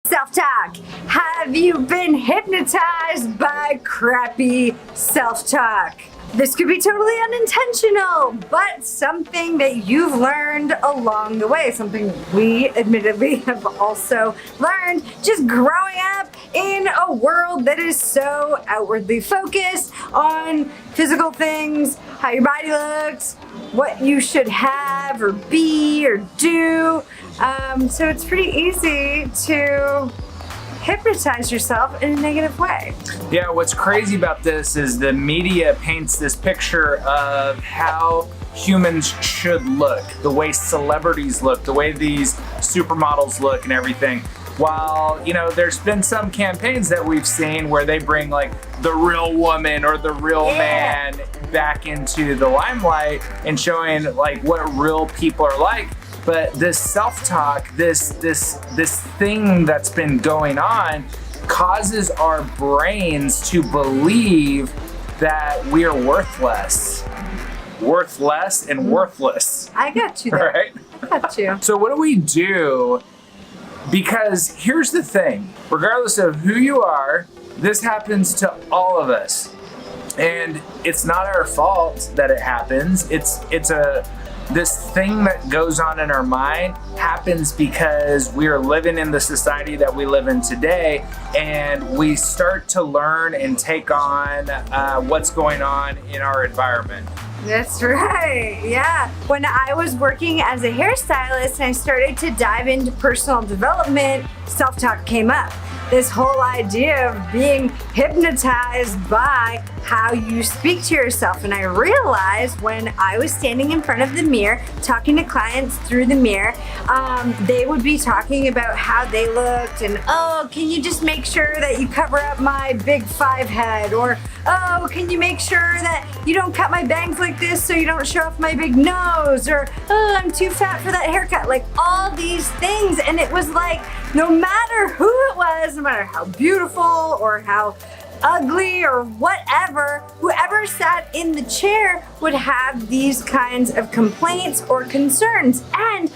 Self-talk. Have you been hypnotized by crappy self-talk? This could be totally unintentional, but something that you've learned along the way, something we admittedly have also learned just growing up in a world that is so outwardly focused on physical things, how your body looks, what you should have or be or do. So it's pretty easy to hypnotize yourself in a negative way. Yeah, what's crazy about this is the media paints this picture of how humans should look, the way celebrities look, the way these supermodels look and everything. While, you know, there's been some campaigns that we've seen where they bring like the real woman or the real man back into the limelight and showing like what real people are like. But this self-talk, this thing that's been going on causes our brains to believe that we are worthless and worthless. I got you there. Right? I got you. So what do we do? Because here's the thing, regardless of who you are, this happens to all of us. And it's not our fault that it happens. This thing that goes on in our mind happens because we are living in the society that we live in today, and we start to learn and take on what's going on in our environment. That's right, yeah. When I was working as a hairstylist and I started to dive into personal development, self-talk came up. This whole idea of being hypnotized by how you speak to yourself. And I realized when I was standing in front of the mirror, talking to clients through the mirror, they would be talking about how they looked and, oh, can you just make sure that you cover up my big 5 head? Or, oh, can you make sure that you don't cut my bangs like this so you don't show off my big nose? Or, oh, I'm too fat for that haircut. Like all these things. And it was like, no matter who it was, no matter how beautiful or how ugly or whatever, whoever sat in the chair would have these kinds of complaints or concerns. And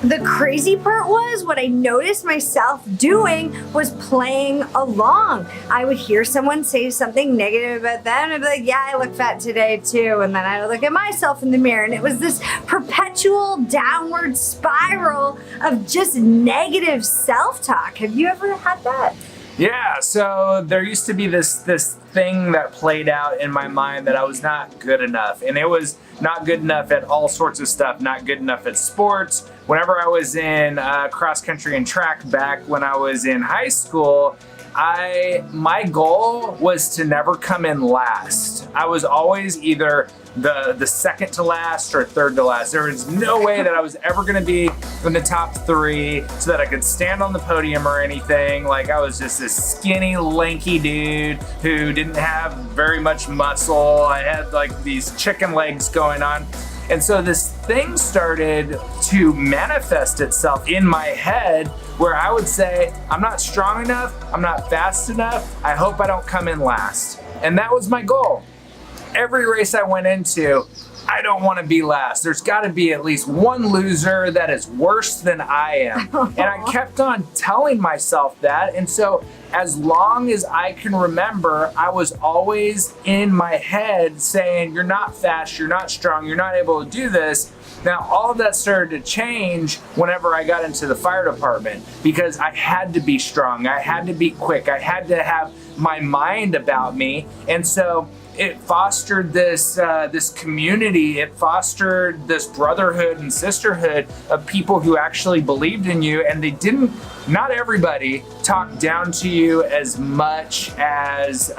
the crazy part was, what I noticed myself doing was playing along. I would hear someone say something negative about them and I'd be like, yeah, I look fat today too. And then I would look at myself in the mirror and it was this perpetual downward spiral of just negative self-talk. Have you ever had that? Yeah, so there used to be this thing that played out in my mind that I was not good enough. And it was not good enough at all sorts of stuff, not good enough at sports. Whenever I was in cross country and track back when I was in high school, my goal was to never come in last. I was always either the second to last or third to last. There was no way that I was ever gonna be in the top 3 so that I could stand on the podium or anything. Like I was just this skinny, lanky dude who didn't have very much muscle. I had like these chicken legs going on. And so this thing started to manifest itself in my head where I would say, I'm not strong enough, I'm not fast enough, I hope I don't come in last. And that was my goal. Every race I went into, I don't want to be last. There's got to be at least one loser that is worse than I am. And I kept on telling myself that. And so as long as I can remember, I was always in my head saying, you're not fast, you're not strong, you're not able to do this. Now, all of that started to change whenever I got into the fire department because I had to be strong, I had to be quick, I had to have my mind about me. And so it fostered this community. It fostered this brotherhood and sisterhood of people who actually believed in you, and they didn't. Not everybody talked down to you as much as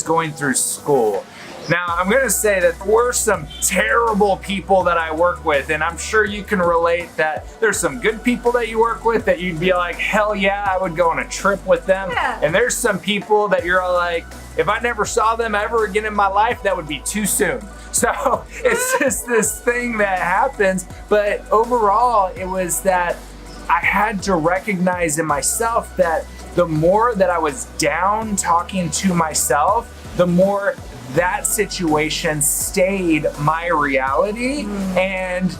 going through school. Now, I'm gonna say that there were some terrible people that I work with, and I'm sure you can relate that there's some good people that you work with that you'd be like, hell yeah, I would go on a trip with them. Yeah. And there's some people that you're all like, if I never saw them ever again in my life, that would be too soon. So it's just this thing that happens. But overall, it was that I had to recognize in myself that the more that I was down talking to myself, the more that situation stayed my reality. And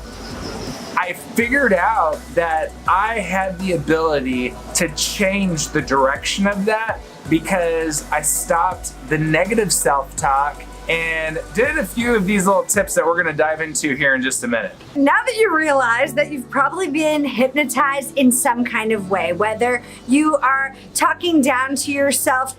I I figured out that I had the ability to change the direction of that because I stopped the negative self-talk and did a few of these little tips that we're gonna dive into here in just a minute. Now that you realize that you've probably been hypnotized in some kind of way, whether you are talking down to yourself,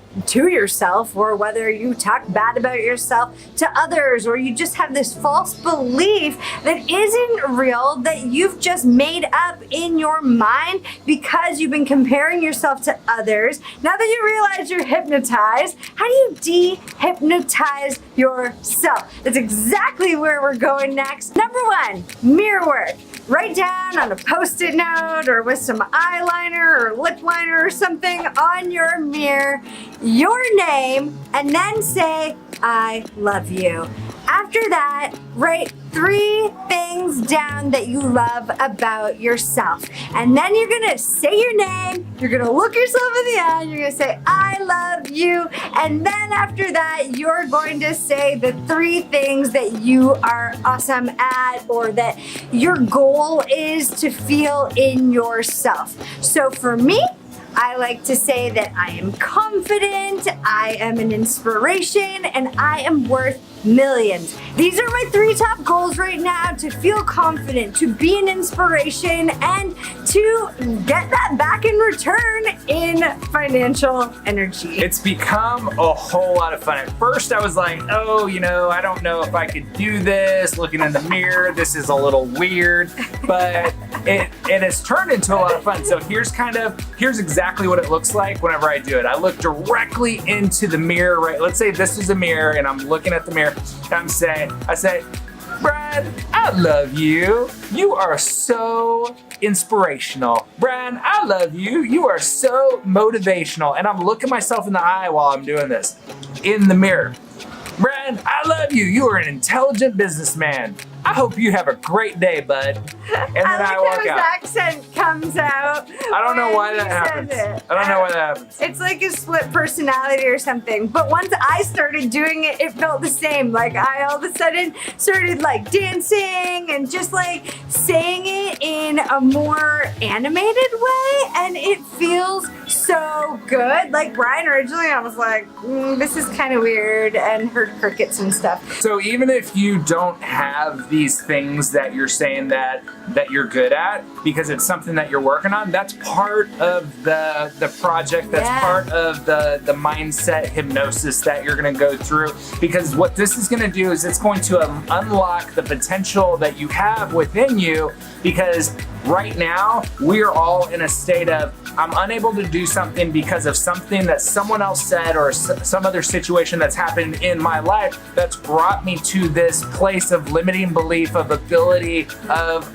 or whether you talk bad about yourself to others, or you just have this false belief that isn't real, that you've just made up in your mind because you've been comparing yourself to others. Now that you realize you're hypnotized, how do you de-hypnotize yourself? That's exactly where we're going next. Number one, mirror work. Write down on a post-it note or with some eyeliner or lip liner or something on your mirror your name and then say, I love you. After that, write 3 things down that you love about yourself. And then you're gonna say your name, you're gonna look yourself in the eye, you're gonna say, I love you. And then after that, you're going to say the 3 things that you are awesome at or that your goal is to feel in yourself. So for me, I like to say that I am confident, I am an inspiration, and I am worth millions. These are my 3 top goals right now: to feel confident, to be an inspiration, and to get that back in return in financial energy. It's become a whole lot of fun. At first I was like, oh, I don't know if I could do this, looking in the mirror, this is a little weird, but it has turned into a lot of fun. So here's exactly what it looks like whenever I do it. I look directly into the mirror, right? Let's say this is a mirror and I'm looking at the mirror. I say, Brian, I love you. You are so inspirational. Brian, I love you. You are so motivational. And I'm looking myself in the eye while I'm doing this in the mirror. Brian, I love you. You are an intelligent businessman. I hope you have a great day, bud. And then I walk out. His accent comes out. I don't know why that happens. I don't know why that happens. It's like a split personality or something. But once I started doing it, it felt the same. Like I all of a sudden started like dancing and just like saying it in a more animated way. And it feels so good. Like Brian, originally I was like, this is kind of weird, and heard crickets and stuff. So even if you don't have these things that you're saying that you're good at, because it's something that you're working on, that's part of the project, that's part of the mindset hypnosis that you're going to go through. Because what this is going to do is it's going to unlock the potential that you have within you, because right now we're all in a state of, I'm unable to do something because of something that someone else said or some other situation that's happened in my life that's brought me to this place of limiting belief, of ability, of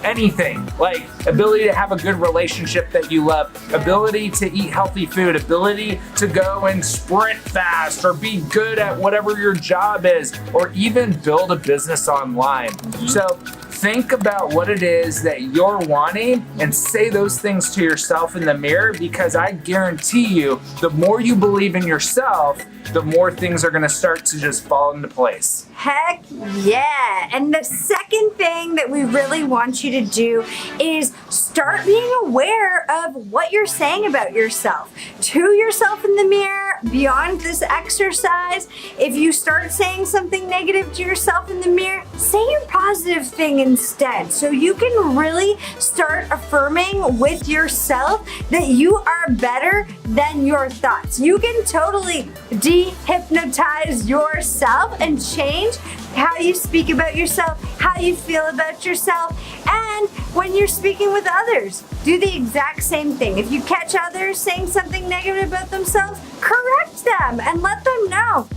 anything, like ability to have a good relationship that you love, ability to eat healthy food, ability to go and sprint fast or be good at whatever your job is, or even build a business online. So think about what it is that you're wanting and say those things to yourself in the mirror, because I guarantee you, the more you believe in yourself, the more things are going to start to just fall into place. Heck yeah. And the second thing that we really want you to do is start being aware of what you're saying about yourself. To yourself in the mirror, beyond this exercise, if you start saying something negative to yourself in the mirror, say your positive thing instead. So you can really start affirming with yourself that you are better than your thoughts. You can totally de-hypnotize yourself and change how you speak about yourself, how you feel about yourself, and when you're speaking with others, do the exact same thing. If you catch others saying something negative about themselves, correct them and let them know.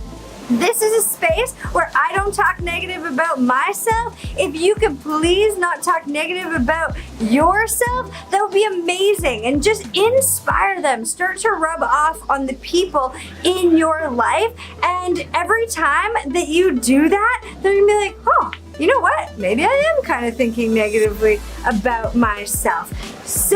This is a space where I don't talk negative about myself. If you could please not talk negative about yourself, that would be amazing. And just inspire them. Start to rub off on the people in your life. And every time that you do that, they're gonna be like, oh, you know what? Maybe I am kind of thinking negatively about myself. So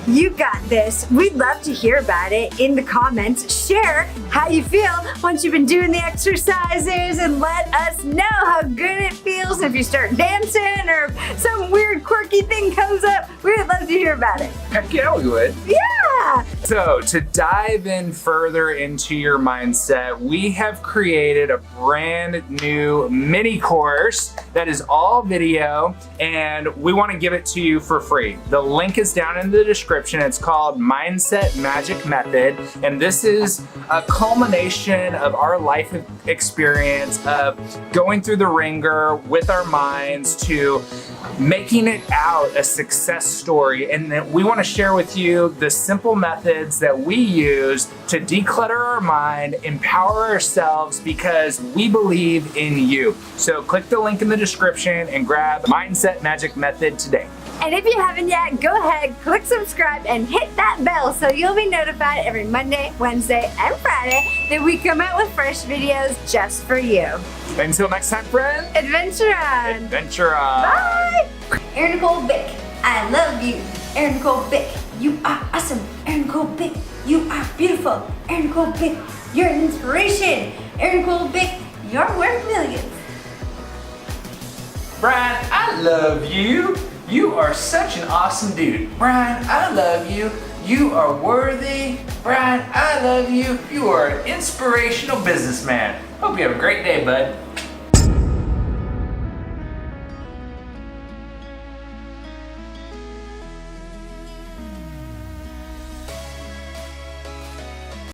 You got this. We'd love to hear about it in the comments. Share how you feel once you've been doing the exercises and let us know how good it feels. If you start dancing or some weird quirky thing comes up, we'd love to hear about it. Heck yeah, we would. Yeah! So to dive in further into your mindset, we have created a brand new mini course that is all video, and we want to give it to you for free. The link is down in the description. It's called Mindset Magic Method, and this is a culmination of our life experience of going through the ringer with our minds to making it out a success story. And then we want to share with you the simple methods that we use to declutter our mind, empower ourselves, because we believe in you. So click the link in the description and grab Mindset Magic Method today. And if you haven't yet, go ahead, click subscribe, and hit that bell so you'll be notified every Monday, Wednesday, and Friday that we come out with fresh videos just for you. Until next time, friends. Adventure on! Adventure on! Bye! Erin Nicole Bick, I love you. Erin Nicole Bick, you are awesome. Erin Nicole Bick, you are beautiful. Erin Nicole Bick, you're an inspiration. Erin Nicole Bick, you're worth millions. Brian, I love you. You are such an awesome dude. Brian, I love you. You are worthy. Brian, I love you. You are an inspirational businessman. Hope you have a great day, bud.